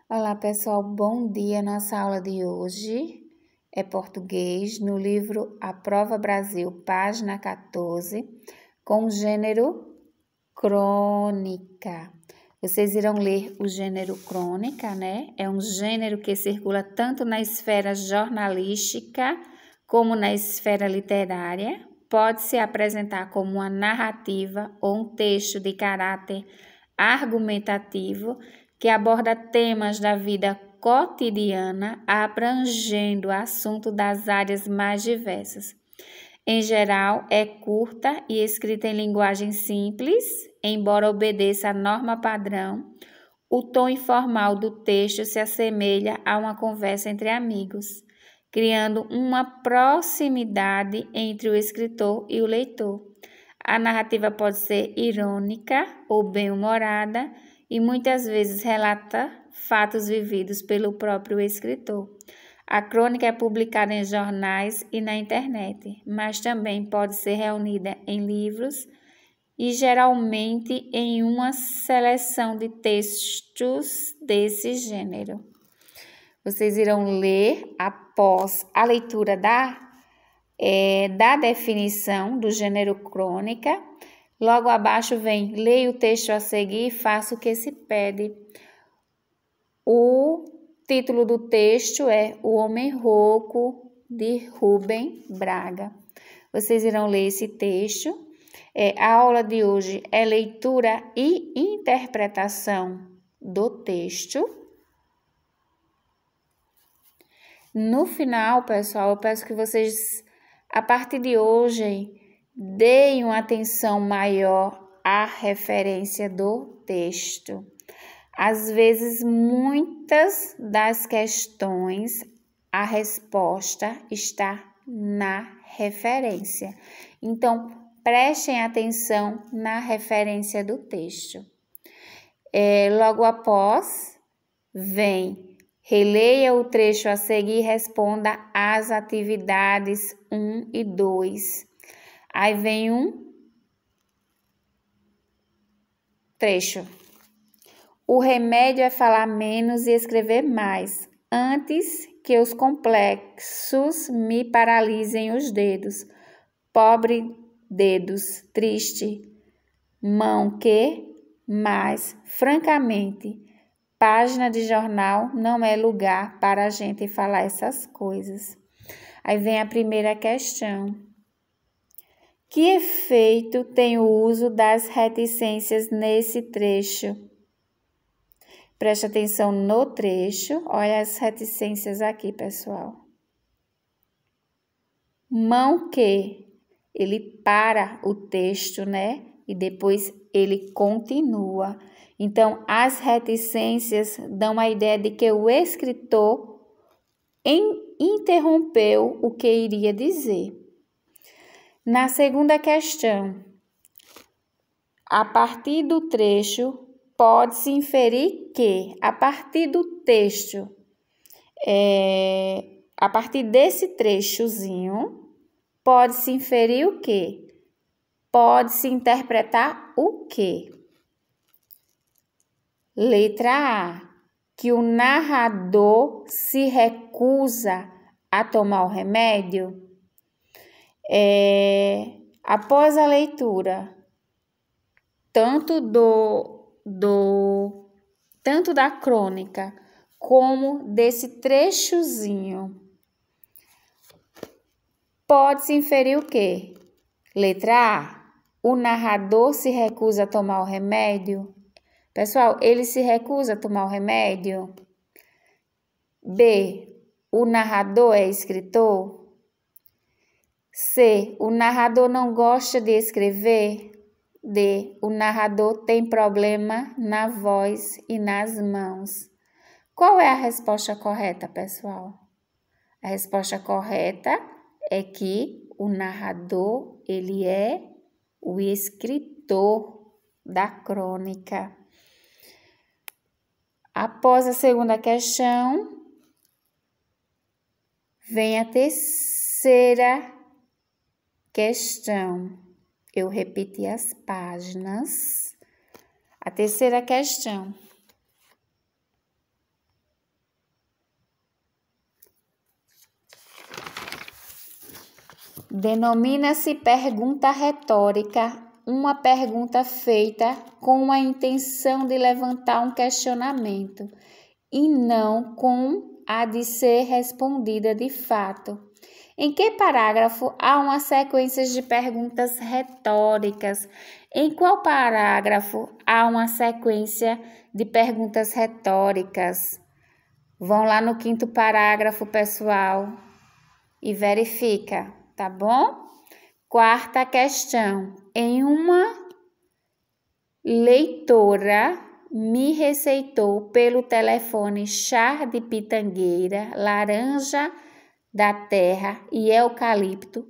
Olá, pessoal, bom dia. Nossa aula de hoje é português no livro A Prova Brasil, página 14, com o gênero crônica. Vocês irão ler o gênero crônica, né? É um gênero que circula tanto na esfera jornalística como na esfera literária. Pode se apresentar como uma narrativa ou um texto de caráter argumentativo que aborda temas da vida cotidiana, abrangendo o assunto das áreas mais diversas. Em geral, é curta e escrita em linguagem simples, embora obedeça à norma padrão. O tom informal do texto se assemelha a uma conversa entre amigos, criando uma proximidade entre o escritor e o leitor. A narrativa pode ser irônica ou bem-humorada e muitas vezes relata fatos vividos pelo próprio escritor. A crônica é publicada em jornais e na internet, mas também pode ser reunida em livros e geralmente em uma seleção de textos desse gênero. Vocês irão ler após a leitura da definição do gênero crônica. Logo abaixo vem, leia o texto a seguir e faça o que se pede. O título do texto é O Homem Rouco, de Rubem Braga. Vocês irão ler esse texto. A aula de hoje é leitura e interpretação do texto. No final, pessoal, eu peço que vocês, a partir de hoje, deem uma atenção maior à referência do texto. Às vezes, muitas das questões, a resposta está na referência. Então, prestem atenção na referência do texto. Logo após, vem, releia o trecho a seguir e responda às atividades 1 e 2. Aí vem um trecho. O remédio é falar menos e escrever mais, antes que os complexos me paralisem os dedos. Pobre dedos, triste mão que, mas, francamente, página de jornal não é lugar para a gente falar essas coisas. Aí vem a primeira questão. Que efeito tem o uso das reticências nesse trecho? Preste atenção no trecho. Olha as reticências aqui, pessoal. Mão que, ele para o texto, né? E depois ele continua. Então, as reticências dão a ideia de que o escritor interrompeu o que iria dizer. Na segunda questão, a partir do trecho, pode-se inferir que, a partir do texto, a partir desse trechozinho, pode-se inferir o quê? Pode-se interpretar o quê? Letra A, que o narrador se recusa a tomar o remédio. Após a leitura, tanto da crônica como desse trechozinho, pode-se inferir o quê? Letra A, o narrador se recusa a tomar o remédio. Pessoal, ele se recusa a tomar o remédio? B, o narrador é escritor? C, o narrador não gosta de escrever? D, o narrador tem problema na voz e nas mãos. Qual é a resposta correta, pessoal? A resposta correta é que o narrador, ele é o escritor da crônica. Após a segunda questão, vem a terceira questão. Eu repeti as páginas. A terceira questão. Denomina-se pergunta retórica uma pergunta feita com a intenção de levantar um questionamento e não com a de ser respondida de fato. Em que parágrafo há uma sequência de perguntas retóricas? Em qual parágrafo há uma sequência de perguntas retóricas? Vão lá no 5º parágrafo, pessoal, e verifica, tá bom? 4ª questão. Em uma leitora me receitou pelo telefone chá de pitangueira, laranja da terra e eucalipto,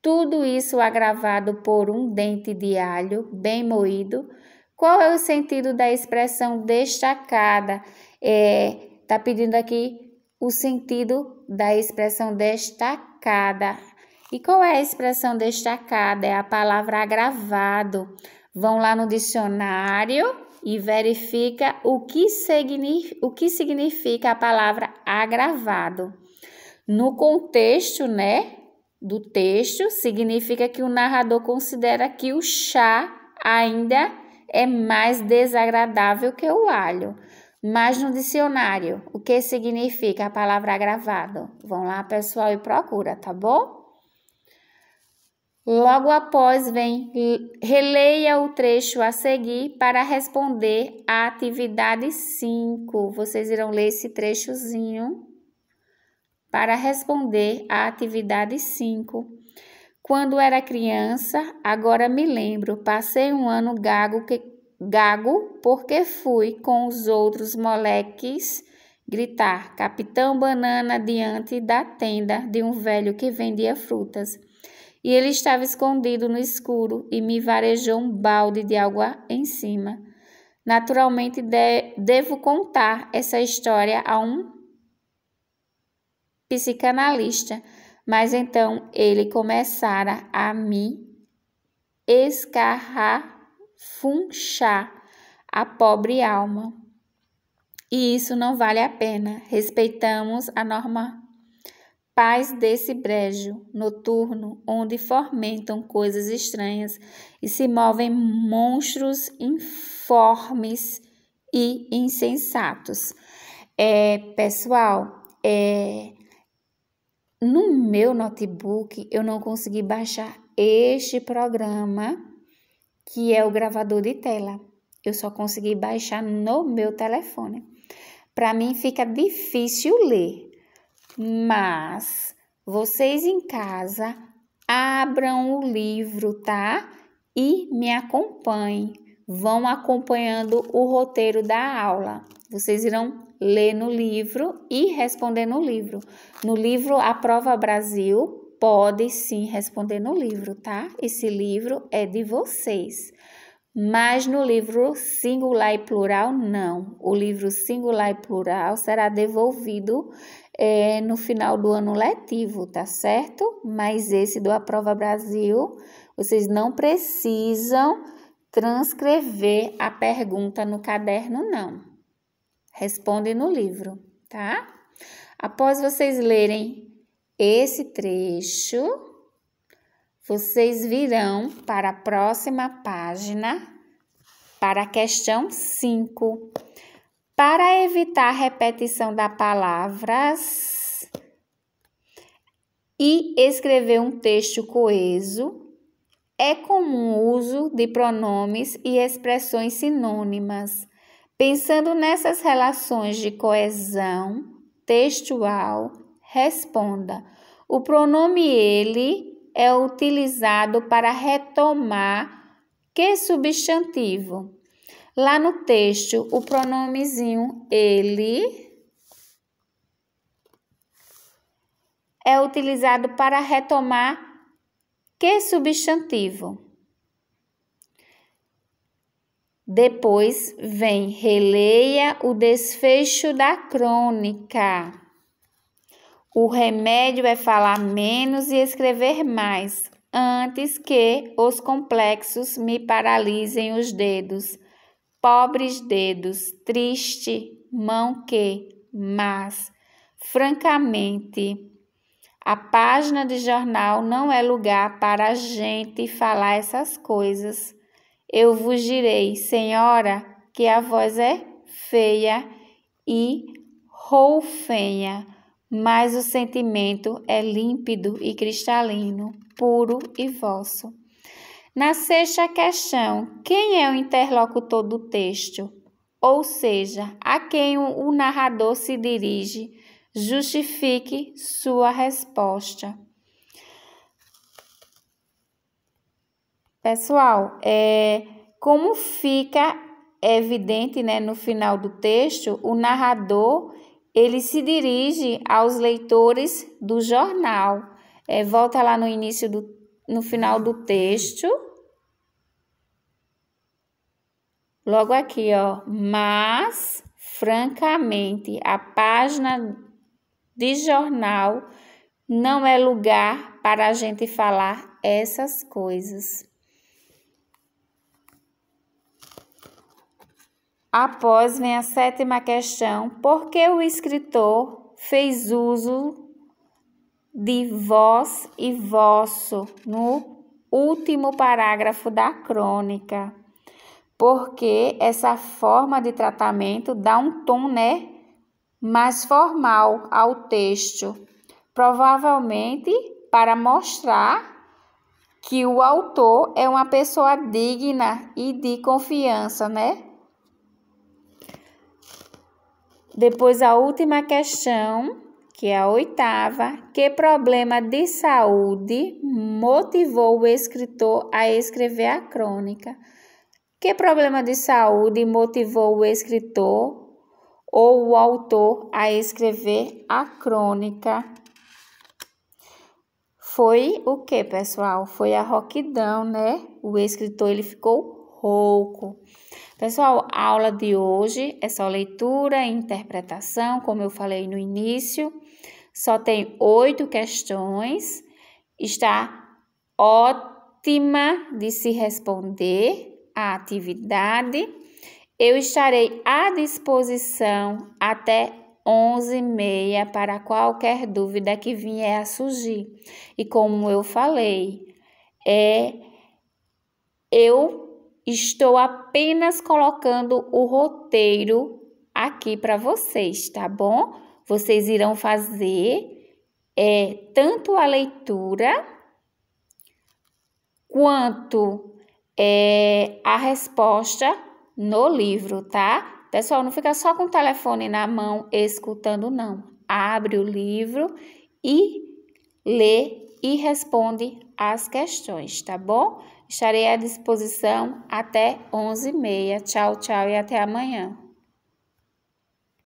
tudo isso agravado por um dente de alho bem moído. Qual é o sentido da expressão destacada? Tá pedindo aqui o sentido da expressão destacada. E qual é a expressão destacada? É a palavra agravado. Vão lá no dicionário e verifica o que significa a palavra agravado. No contexto, do texto, significa que o narrador considera que o chá ainda é mais desagradável que o alho. Mas no dicionário, o que significa a palavra agravado? Vão lá, pessoal, e procura, tá bom? Logo após vem, releia o trecho a seguir para responder à atividade 5. Vocês irão ler esse trechozinho para responder à atividade 5. Quando era criança, agora me lembro, passei um ano gago porque fui com os outros moleques gritar Capitão Banana diante da tenda de um velho que vendia frutas. E ele estava escondido no escuro e me varejou um balde de água em cima. Naturalmente, devo contar essa história a um psicanalista, mas então ele começara a me escarrafunchar a pobre alma. E isso não vale a pena. Respeitamos a norma paz desse brejo noturno, onde fomentam coisas estranhas e se movem monstros informes e insensatos. Pessoal, no meu notebook eu não consegui baixar este programa, que é o gravador de tela. Eu só consegui baixar no meu telefone. Para mim fica difícil ler. Mas vocês em casa abram o livro, tá? E me acompanhem. Vão acompanhando o roteiro da aula. Vocês irão ler no livro e responder no livro. No livro A Prova Brasil, pode sim responder no livro, tá? Esse livro é de vocês. Mas no livro singular e plural, não. O livro singular e plural será devolvido no final do ano letivo, tá certo? Mas esse do A Prova Brasil, vocês não precisam transcrever a pergunta no caderno, não. Responde no livro, tá? Após vocês lerem esse trecho, vocês virão para a próxima página, para a questão 5. Para evitar a repetição das palavras e escrever um texto coeso, é comum o uso de pronomes e expressões sinônimas. Pensando nessas relações de coesão textual, responda: o pronome ele é utilizado para retomar que substantivo? Lá no texto, o pronomezinho ele é utilizado para retomar que substantivo? Depois vem, releia o desfecho da crônica. O remédio é falar menos e escrever mais, antes que os complexos me paralisem os dedos. Pobres dedos, triste mão que, mas, francamente, A página de jornal não é lugar para a gente falar essas coisas. Eu vos direi, senhora, que a voz é feia e roufenha, mas o sentimento é límpido e cristalino, puro e vosso. Na sexta questão, quem é o interlocutor do texto? Ou seja, a quem o narrador se dirige? Justifique sua resposta. Pessoal, como fica evidente, né, no final do texto, o narrador ele se dirige aos leitores do jornal. Volta lá no final do texto. Logo aqui, ó, mas, francamente, a página de jornal não é lugar para a gente falar essas coisas. Após vem a sétima questão, por que o escritor fez uso de vós e vosso no último parágrafo da crônica? Porque essa forma de tratamento dá um tom, né, mais formal ao texto, provavelmente para mostrar que o autor é uma pessoa digna e de confiança, né? Depois a última questão, que é a oitava, que problema de saúde motivou o escritor a escrever a crônica? Que problema de saúde motivou o escritor ou o autor a escrever a crônica? Foi o que, pessoal? Foi a rouquidão, né? O escritor ele ficou rouco. Pessoal, a aula de hoje é só leitura e interpretação, como eu falei no início. Só tem 8 questões. Está ótima de se responder a atividade. Eu estarei à disposição até 11h30 para qualquer dúvida que vier a surgir. E como eu falei, eu estou apenas colocando o roteiro aqui para vocês, tá bom? Vocês irão fazer tanto a leitura quanto a resposta no livro, tá? Pessoal, não fica só com o telefone na mão escutando, não. Abre o livro e lê e responde as questões, tá bom? Estarei à disposição até 11h30. Tchau, tchau e até amanhã.